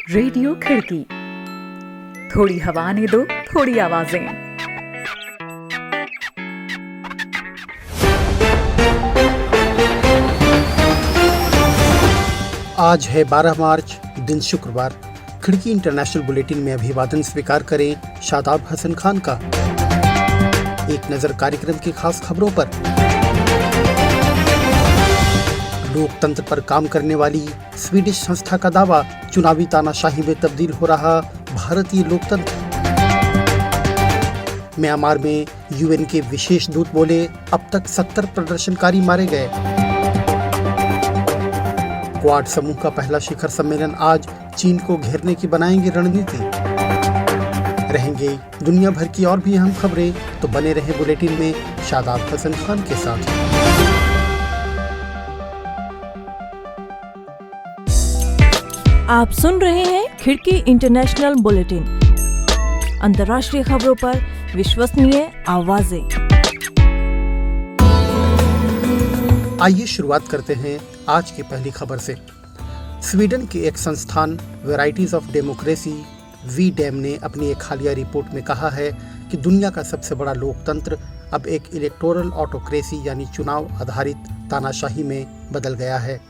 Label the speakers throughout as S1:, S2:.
S1: Radio खिड़की, थोड़ी हवा ने दो थोड़ी आवाजें।
S2: आज है 12 मार्च, दिन शुक्रवार। खिड़की इंटरनेशनल बुलेटिन में अभिवादन स्वीकार करें शादाब हसन खान का। एक नजर कार्यक्रम की खास खबरों पर। लोकतंत्र पर काम करने वाली स्वीडिश संस्था का दावा, चुनावी तानाशाही में तब्दील हो रहा भारतीय लोकतंत्र। म्यांमार में यूएन के विशेष दूत बोले, अब तक 70 प्रदर्शनकारी मारे गए। क्वाड समूह का पहला शिखर सम्मेलन आज, चीन को घेरने की बनाएंगे रणनीति। रहेंगे दुनिया भर की और भी अहम खबरें, तो बने रहें बुलेटिन में शादाब हसन खान के साथ।
S3: आप सुन रहे हैं खिड़की इंटरनेशनल बुलेटिन, अंतर्राष्ट्रीय खबरों पर विश्वसनीय आवाजें।
S2: आइए शुरुआत करते हैं आज की पहली खबर से। स्वीडन के एक संस्थान वैराइटीज ऑफ डेमोक्रेसी वीडैम ने अपनी एक हालिया रिपोर्ट में कहा है कि दुनिया का सबसे बड़ा लोकतंत्र अब एक इलेक्टोरल ऑटोक्रेसी यानी चुनाव आधारित तानाशाही में बदल गया है।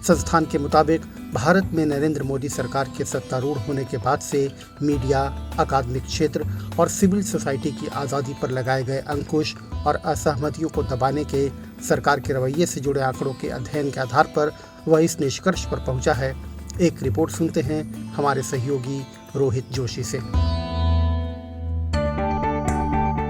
S2: संस्थान के मुताबिक भारत में नरेंद्र मोदी सरकार के सत्तारूढ़ होने के बाद से मीडिया, अकादमिक क्षेत्र और सिविल सोसाइटी की आज़ादी पर लगाए गए अंकुश और असहमतियों को दबाने के सरकार के रवैये से जुड़े आंकड़ों के अध्ययन के आधार पर वह इस निष्कर्ष पर पहुंचा है। एक रिपोर्ट सुनते हैं हमारे सहयोगी रोहित जोशी से।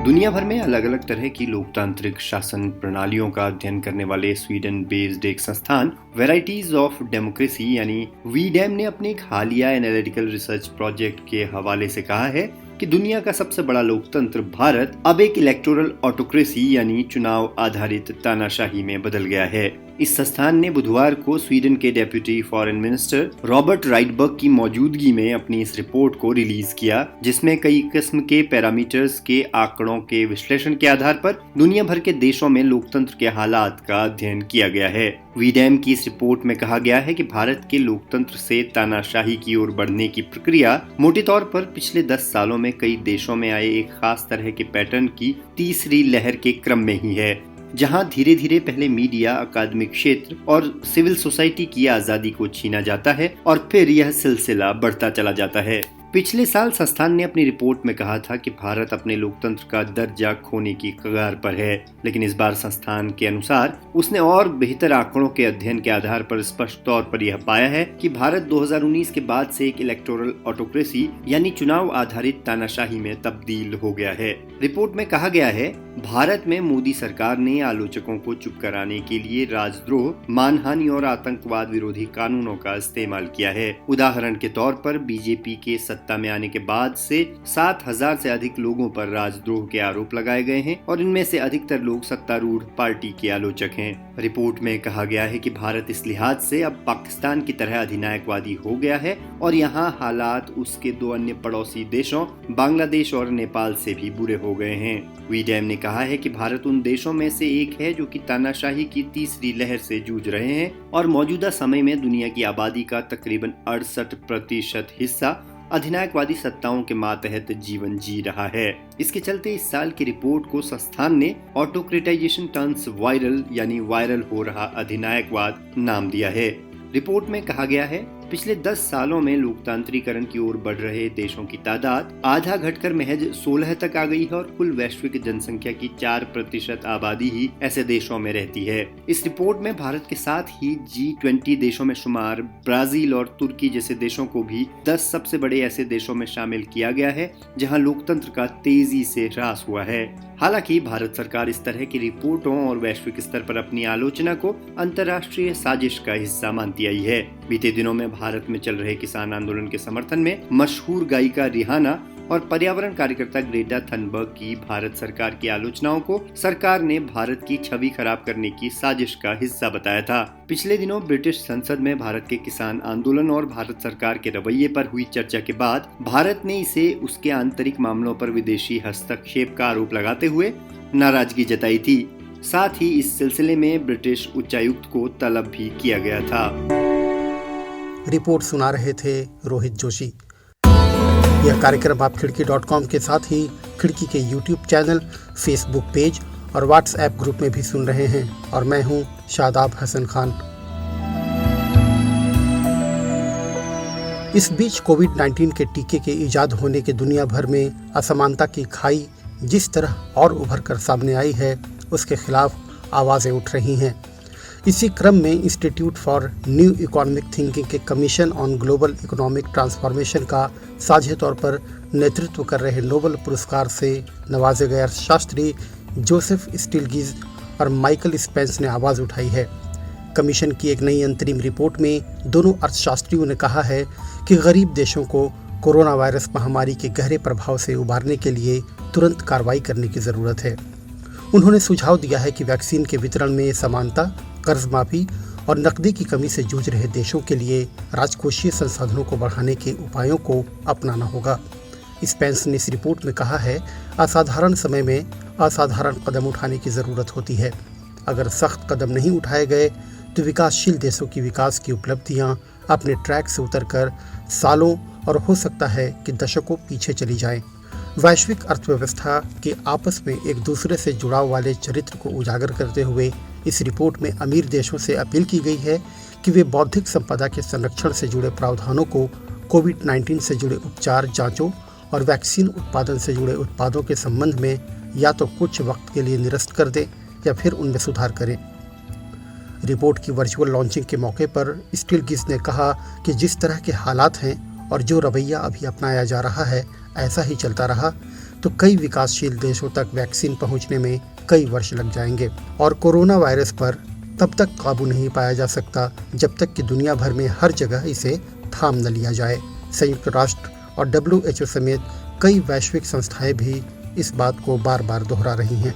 S4: दुनिया भर में अलग अलग तरह की लोकतांत्रिक शासन प्रणालियों का अध्ययन करने वाले स्वीडन बेस्ड एक संस्थान वैराइटीज ऑफ डेमोक्रेसी यानी वीडैम ने अपने एक हालिया एनालिटिकल रिसर्च प्रोजेक्ट के हवाले से कहा है कि दुनिया का सबसे बड़ा लोकतंत्र भारत अब एक इलेक्टोरल ऑटोक्रेसी यानी चुनाव आधारित तानाशाही में बदल गया है। इस संस्थान ने बुधवार को स्वीडन के डेप्यूटी फॉरेन मिनिस्टर रॉबर्ट राइटबर्ग की मौजूदगी में अपनी इस रिपोर्ट को रिलीज किया, जिसमें कई किस्म के पैरामीटर्स के आंकड़ों के विश्लेषण के आधार पर दुनिया भर के देशों में लोकतंत्र के हालात का अध्ययन किया गया है। वीडैम की इस रिपोर्ट में कहा गया है कि भारत के लोकतंत्र से तानाशाही की ओर बढ़ने की प्रक्रिया मोटे तौर पर पिछले 10 सालों में कई देशों में आए एक खास तरह के पैटर्न की तीसरी लहर के क्रम में ही है, जहां धीरे धीरे पहले मीडिया, अकादमिक क्षेत्र और सिविल सोसाइटी की आजादी को छीना जाता है और फिर यह सिलसिला बढ़ता चला जाता है। पिछले साल संस्थान ने अपनी रिपोर्ट में कहा था कि भारत अपने लोकतंत्र का दर्जा खोने की कगार पर है, लेकिन इस बार संस्थान के अनुसार उसने और बेहतर आंकड़ों के अध्ययन के आधार पर स्पष्ट तौर पर यह पाया है कि भारत 2019 के बाद से एक इलेक्टोरल ऑटोक्रेसी यानी चुनाव आधारित तानाशाही में तब्दील हो गया है। रिपोर्ट में कहा गया है, भारत में मोदी सरकार ने आलोचकों को चुप कराने के लिए राजद्रोह, मानहानि और आतंकवाद विरोधी कानूनों का इस्तेमाल किया है। उदाहरण के तौर पर बीजेपी के सत्ता में आने के बाद से 7,000 से अधिक लोगों पर राजद्रोह के आरोप लगाए गए हैं और इनमें से अधिकतर लोग सत्तारूढ़ पार्टी के आलोचक हैं। रिपोर्ट में कहा गया है कि भारत इस लिहाज से अब पाकिस्तान की तरह अधिनायकवादी हो गया है और यहाँ हालात उसके 2 अन्य पड़ोसी देशों बांग्लादेश और नेपाल से भी बुरे हो गए हैं। वीडैम ने कहा है कि भारत उन देशों में से एक है जो कि तानाशाही की तीसरी लहर से जूझ रहे हैं और मौजूदा समय में दुनिया की आबादी का तकरीबन 68% हिस्सा अधिनायकवादी सत्ताओं के मातहत जीवन जी रहा है। इसके चलते इस साल की रिपोर्ट को संस्थान ने ऑटोक्रेटाइजेशन टर्न्स वायरल यानी वायरल हो रहा अधिनायकवाद नाम दिया है। रिपोर्ट में कहा गया है, पिछले 10 सालों में लोकतांत्रीकरण की ओर बढ़ रहे देशों की तादाद आधा घटकर महज 16 तक आ गई है और कुल वैश्विक जनसंख्या की 4% आबादी ही ऐसे देशों में रहती है। इस रिपोर्ट में भारत के साथ ही G20 देशों में शुमार ब्राजील और तुर्की जैसे देशों को भी 10 सबसे बड़े ऐसे देशों में शामिल किया गया है जहां लोकतंत्र का तेजी से ह्रास हुआ है। हालांकि भारत सरकार इस तरह की रिपोर्टों और वैश्विक स्तर पर अपनी आलोचना को अंतर्राष्ट्रीय साजिश का हिस्सा मानती आई है। बीते दिनों में भारत में चल रहे किसान आंदोलन के समर्थन में मशहूर गायिका रिहाना और पर्यावरण कार्यकर्ता ग्रेटा थनबर्ग की भारत सरकार की आलोचनाओं को सरकार ने भारत की छवि खराब करने की साजिश का हिस्सा बताया था। पिछले दिनों ब्रिटिश संसद में भारत के किसान आंदोलन और भारत सरकार के रवैये पर हुई चर्चा के बाद भारत ने इसे उसके आंतरिक मामलों पर विदेशी हस्तक्षेप का आरोप लगाते हुए नाराजगी जताई थी। साथ ही इस सिलसिले में ब्रिटिश उच्चायुक्त को तलब भी किया गया था।
S2: रिपोर्ट सुना रहे थे रोहित जोशी। यह कार्यक्रम आप खिड़की.com के साथ ही खिड़की के YouTube चैनल, फेसबुक पेज और व्हाट्सएप ग्रुप में भी सुन रहे हैं और मैं हूं शादाब हसन खान। इस बीच कोविड-19 के टीके के इजाद होने के दुनिया भर में असमानता की खाई जिस तरह और उभर कर सामने आई है, उसके खिलाफ आवाज़ें उठ रही हैं। इसी क्रम में institute for new economic thinking के commission on global economic transformation का साझे तौर पर नेतृत्व कर रहे नोबेल पुरस्कार से नवाजे गए अर्थशास्त्री जोसेफ स्टिल्गिज़ और माइकल स्पेंस ने आवाज़ उठाई है। कमीशन की एक नई अंतरिम रिपोर्ट में दोनों अर्थशास्त्रियों ने कहा है कि गरीब देशों को कोरोना वायरस महामारी के गहरे प्रभाव से उबारने के लिए तुरंत कार्रवाई करने की ज़रूरत है। उन्होंने सुझाव दिया है कि वैक्सीन के वितरण में समानता, कर्ज माफी और नकदी की कमी से जूझ रहे देशों के लिए राजकोषीय संसाधनों को बढ़ाने के उपायों को अपनाना होगा। स्पेंस ने इस रिपोर्ट में कहा है, असाधारण समय में असाधारण कदम उठाने की ज़रूरत होती है। अगर सख्त कदम नहीं उठाए गए तो विकासशील देशों की विकास की उपलब्धियां अपने ट्रैक से उतरकर सालों और हो सकता है कि दशकों पीछे चली जाएं। वैश्विक अर्थव्यवस्था के आपस में एक दूसरे से जुड़ाव वाले चरित्र को उजागर करते हुए इस रिपोर्ट में अमीर देशों से अपील की गई है कि वे बौद्धिक संपदा के संरक्षण से जुड़े प्रावधानों को कोविड-19 से जुड़े उपचार, जांचों और वैक्सीन उत्पादन से जुड़े उत्पादों के संबंध में या तो कुछ वक्त के लिए निरस्त कर दें या फिर उनमें सुधार करें। रिपोर्ट की वर्चुअल लॉन्चिंग के मौके पर स्टिल्गिज़ ने कहा कि जिस तरह के हालात हैं और जो रवैया अभी अपनाया जा रहा है, ऐसा ही चलता रहा तो कई विकासशील देशों तक वैक्सीन पहुंचने में कई वर्ष लग जाएंगे और कोरोना वायरस पर तब तक काबू नहीं पाया जा सकता जब तक कि दुनिया भर में हर जगह इसे थाम न लिया जाए। संयुक्त राष्ट्र और WHO समेत कई वैश्विक संस्थाएं भी इस बात को बार बार दोहरा रही हैं।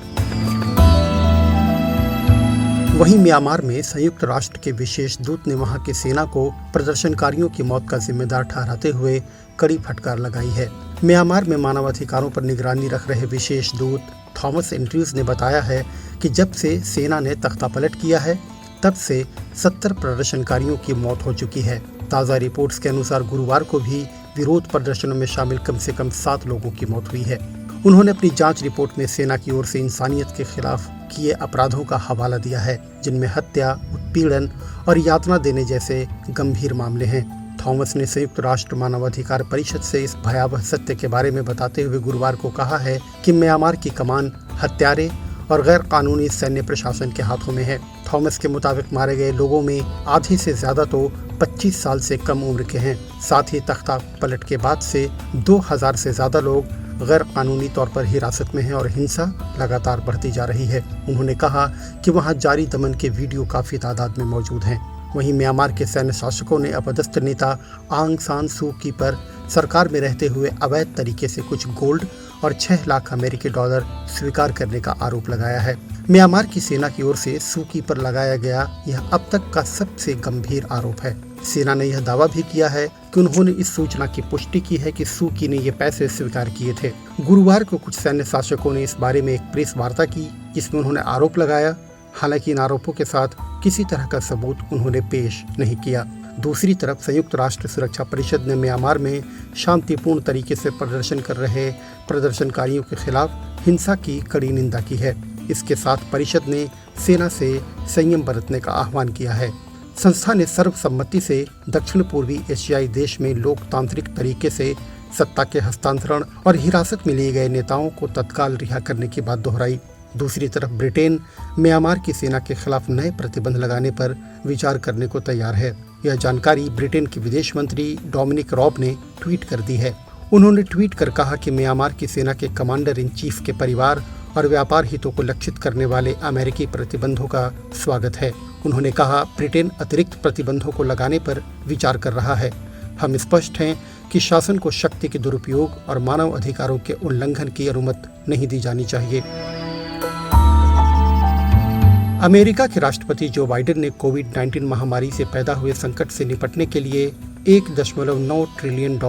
S2: वहीं म्यांमार में संयुक्त राष्ट्र के विशेष दूत ने वहां की सेना को प्रदर्शनकारियों की मौत का जिम्मेदार ठहराते हुए कड़ी फटकार लगाई है। म्यांमार में मानवाधिकारों पर निगरानी रख रहे विशेष दूत थॉमस एंड्रयूज ने बताया है कि जब से सेना ने तख्तापलट किया है तब से 70 प्रदर्शनकारियों की मौत हो चुकी है। ताज़ा रिपोर्ट्स के अनुसार गुरुवार को भी विरोध प्रदर्शनों में शामिल कम से कम 7 लोगों की मौत हुई है। उन्होंने अपनी जांच रिपोर्ट में सेना की ओर से इंसानियत के खिलाफ किए अपराधों का हवाला दिया है, जिनमें हत्या, उत्पीड़न और यातना देने जैसे गंभीर मामले हैं। थॉमस ने संयुक्त राष्ट्र मानवाधिकार परिषद से इस भयावह सत्य के बारे में बताते हुए गुरुवार को कहा है कि म्यांमार की कमान हत्यारे और गैर कानूनी सैन्य प्रशासन के हाथों में है। थॉमस के मुताबिक मारे गए लोगों में आधे से ज्यादा तो 25 साल से कम उम्र के हैं। साथ ही तख्ता पलट के बाद से 2000 से ज्यादा लोग गैर कानूनी तौर पर हिरासत में हैं और हिंसा लगातार बढ़ती जा रही है। उन्होंने कहा कि वहां जारी दमन के वीडियो काफी तादाद में मौजूद हैं। वहीं म्यांमार के सैन्य शासकों ने अपदस्थ नेता आंग सान सू की पर सरकार में रहते हुए अवैध तरीके से कुछ गोल्ड और 6 लाख अमेरिकी डॉलर स्वीकार करने का आरोप लगाया है। म्यांमार की सेना की ओर से सू की पर लगाया गया यह अब तक का सबसे गंभीर आरोप है। सेना ने यह दावा भी किया है कि उन्होंने इस सूचना की पुष्टि की है कि सू की ने ये पैसे स्वीकार किए थे। गुरुवार को कुछ सैन्य शासकों ने इस बारे में एक प्रेस वार्ता की जिसमें उन्होंने आरोप लगाया। हालांकि इन आरोपों के साथ किसी तरह का सबूत उन्होंने पेश नहीं किया। दूसरी तरफ संयुक्त राष्ट्र सुरक्षा परिषद ने म्यांमार में शांतिपूर्ण तरीके से प्रदर्शन कर रहे प्रदर्शनकारियों के खिलाफ हिंसा की कड़ी निंदा की है। इसके साथ परिषद ने सेना से संयम बरतने का आह्वान किया है। संस्था ने सर्वसम्मति से दक्षिण पूर्वी एशियाई देश में लोकतांत्रिक तरीके से सत्ता के हस्तांतरण और हिरासत में लिए गए नेताओं को तत्काल रिहा करने की बात दोहराई। दूसरी तरफ ब्रिटेन म्यांमार की सेना के खिलाफ नए प्रतिबंध लगाने पर विचार करने को तैयार है। यह जानकारी ब्रिटेन के विदेश मंत्री डोमिनिक रॉब ने ट्वीट कर दी है। उन्होंने ट्वीट कर कहा कि म्यांमार की सेना के कमांडर इन चीफ के परिवार और व्यापार हितों को लक्षित करने वाले अमेरिकी प्रतिबंधों का स्वागत है। उन्होंने कहा, ब्रिटेन अतिरिक्त प्रतिबंधों को लगाने पर विचार कर रहा है। हम स्पष्ट हैं कि शासन को शक्ति के दुरुपयोग और मानव अधिकारों के उल्लंघन की अनुमति नहीं दी जानी चाहिए। अमेरिका के राष्ट्रपति जो बाइडेन ने कोविड-19 महामारी से पैदा हुए संकट से निपटने के लिए $1.9 ट्रिलियन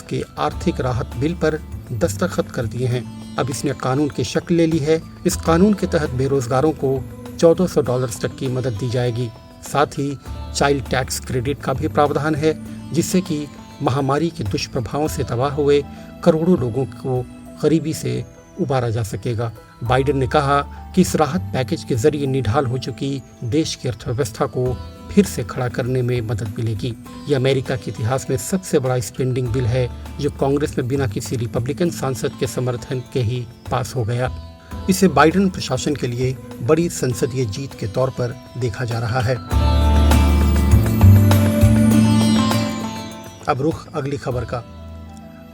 S2: के आर्थिक राहत बिल पर दस्तखत कर दिए हैं। अब इसने कानून की शक्ल ले ली है। इस कानून के तहत बेरोजगारों को $1400 तक की मदद दी जाएगी। साथ ही चाइल्ड टैक्स क्रेडिट का भी प्रावधान है, जिससे कि महामारी के दुष्प्रभावों से तबाह हुए करोड़ों लोगों को गरीबी से उबारा जा सकेगा। बाइडेन ने कहा कि इस राहत पैकेज के जरिए निढाल हो चुकी देश की अर्थव्यवस्था को फिर से खड़ा करने में मदद मिलेगी। यह अमेरिका के इतिहास में सबसे बड़ा स्पेंडिंग बिल है जो कांग्रेस में बिना किसी रिपब्लिकन सांसद के समर्थन के ही पास हो गया। इसे बाइडेन प्रशासन के लिए बड़ी संसदीय जीत के तौर पर देखा जा रहा है। अब रुख अगली खबर का।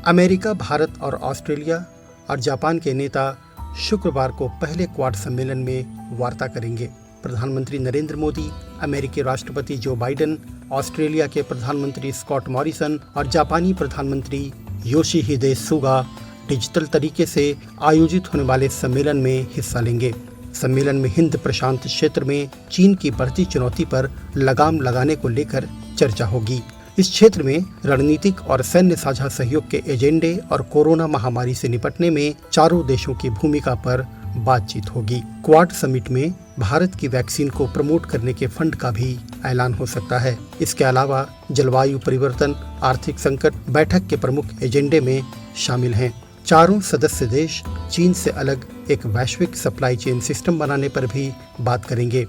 S2: अमेरिका, भारत और ऑस्ट्रेलिया और जापान के नेता शुक्रवार को पहले क्वाड सम्मेलन में वार्ता करेंगे। प्रधानमंत्री नरेंद्र मोदी, अमेरिकी राष्ट्रपति जो बाइडेन, ऑस्ट्रेलिया के प्रधानमंत्री स्कॉट मॉरिसन और जापानी प्रधानमंत्री योशिहिदे सुगा डिजिटल तरीके से आयोजित होने वाले सम्मेलन में हिस्सा लेंगे। सम्मेलन में हिंद प्रशांत क्षेत्र में चीन की बढ़ती चुनौती पर लगाम लगाने को लेकर चर्चा होगी। इस क्षेत्र में रणनीतिक और सैन्य साझा सहयोग के एजेंडे और कोरोना महामारी से निपटने में चारों देशों की भूमिका पर बातचीत होगी। क्वाड समिट में भारत की वैक्सीन को प्रमोट करने के फंड का भी ऐलान हो सकता है। इसके अलावा जलवायु परिवर्तन, आर्थिक संकट बैठक के प्रमुख एजेंडे में शामिल हैं। चारों सदस्य देश चीन से अलग एक वैश्विक सप्लाई चेन सिस्टम बनाने पर भी बात करेंगे।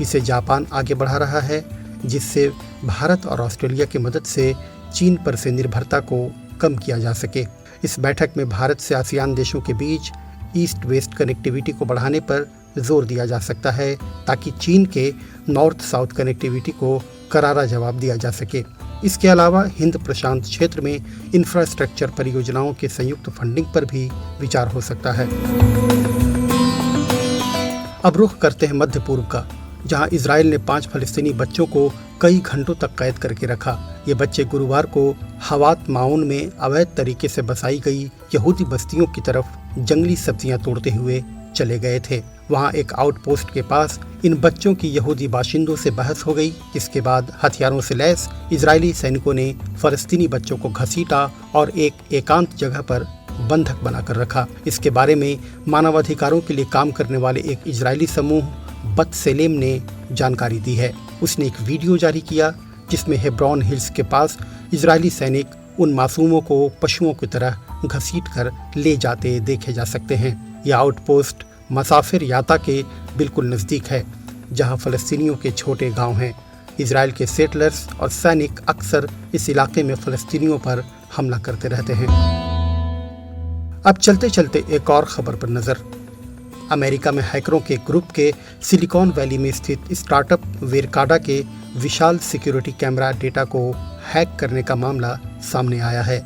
S2: इसे जापान आगे बढ़ा रहा है, जिससे भारत और ऑस्ट्रेलिया की मदद से चीन पर से निर्भरता को कम किया जा सके। इस बैठक में भारत से आसियान देशों के बीच ईस्ट वेस्ट कनेक्टिविटी को बढ़ाने पर जोर दिया जा सकता है ताकि चीन के नॉर्थ साउथ कनेक्टिविटी को करारा जवाब दिया जा सके। इसके अलावा हिंद प्रशांत क्षेत्र में इंफ्रास्ट्रक्चर परियोजनाओं के संयुक्त फंडिंग पर भी विचार हो सकता है। अब रुख करते हैं मध्य पूर्व का, जहां इजराइल ने 5 फलस्तीनी बच्चों को कई घंटों तक कैद करके रखा। ये बच्चे गुरुवार को हवात माउन में अवैध तरीके से बसाई गई यहूदी बस्तियों की तरफ जंगली सब्जियां तोड़ते हुए चले गए थे। वहां एक आउटपोस्ट के पास इन बच्चों की यहूदी बाशिंदों से बहस हो गई। इसके बाद हथियारों से लैस इजरायली सैनिकों ने फलस्तीनी बच्चों को घसीटा और एक एकांत जगह पर बंधक बनाकर रखा। इसके बारे में मानवाधिकारों के लिए काम करने वाले एक इजरायली समूह बत्सेलेम ने जानकारी दी है। उसने एक वीडियो जारी किया जिसमें हेब्रॉन हिल्स के पास इजरायली सैनिक उन मासूमों को पशुओं की तरह घसीट कर ले जाते देखे जा सकते हैं। यह आउटपोस्ट मसाफिर याता के बिल्कुल नज़दीक है, जहां फलस्तीनियों के छोटे गांव हैं। इजराइल के सेटलर्स और सैनिक अक्सर इस इलाके में फलस्तीनियों पर हमला करते रहते हैं। अब चलते चलते एक और खबर पर नजर। अमेरिका में हैकरों के ग्रुप के सिलिकॉन वैली में स्थित स्टार्टअप वेरकाडा के विशाल सिक्योरिटी कैमरा डेटा को हैक करने का मामला सामने आया है।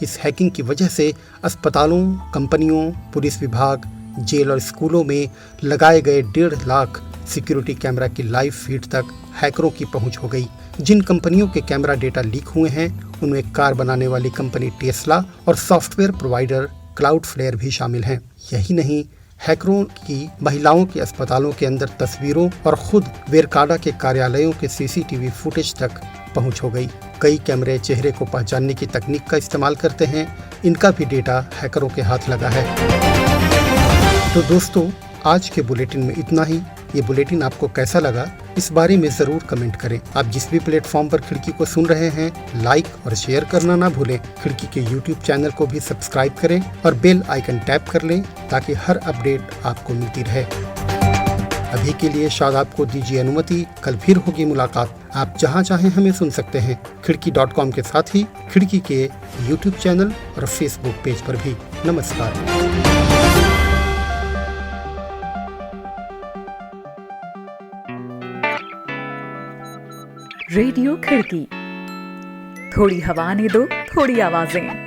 S2: इस हैकिंग की वजह से अस्पतालों, कंपनियों, पुलिस विभाग, जेल और स्कूलों में लगाए गए 1.5 लाख सिक्योरिटी कैमरा की लाइव फीड तक हैकरों की पहुंच हो गई। जिन कंपनियों के कैमरा डेटा लीक हुए हैं उनमें कार बनाने वाली कंपनी टेस्ला और सॉफ्टवेयर प्रोवाइडर क्लाउडफ्लेयर भी शामिल हैं। यही नहीं, हैकरों की महिलाओं के अस्पतालों के अंदर तस्वीरों और खुद वेरकाडा के कार्यालयों के सीसीटीवी फुटेज तक पहुंच हो गई। कई कैमरे चेहरे को पहचानने की तकनीक का इस्तेमाल करते हैं। इनका भी डेटा हैकरों के हाथ लगा है। तो दोस्तों, आज के बुलेटिन में इतना ही। ये बुलेटिन आपको कैसा लगा इस बारे में ज़रूर कमेंट करें। आप जिस भी प्लेटफॉर्म पर खिड़की को सुन रहे हैं, लाइक और शेयर करना ना भूलें। खिड़की के यूट्यूब चैनल को भी सब्सक्राइब करें और बेल आइकन टैप कर लें ताकि हर अपडेट आपको मिलती रहे। अभी के लिए शायद आपको दीजिए अनुमति। कल फिर होगी मुलाकात। आप जहां चाहें हमें सुन सकते हैं, खिड़की.com के साथ ही खिड़की के यूट्यूब चैनल और फेसबुक पेज पर भी। नमस्कार।
S1: रेडियो खिड़की, थोड़ी हवा ने दो, थोड़ी आवाजें।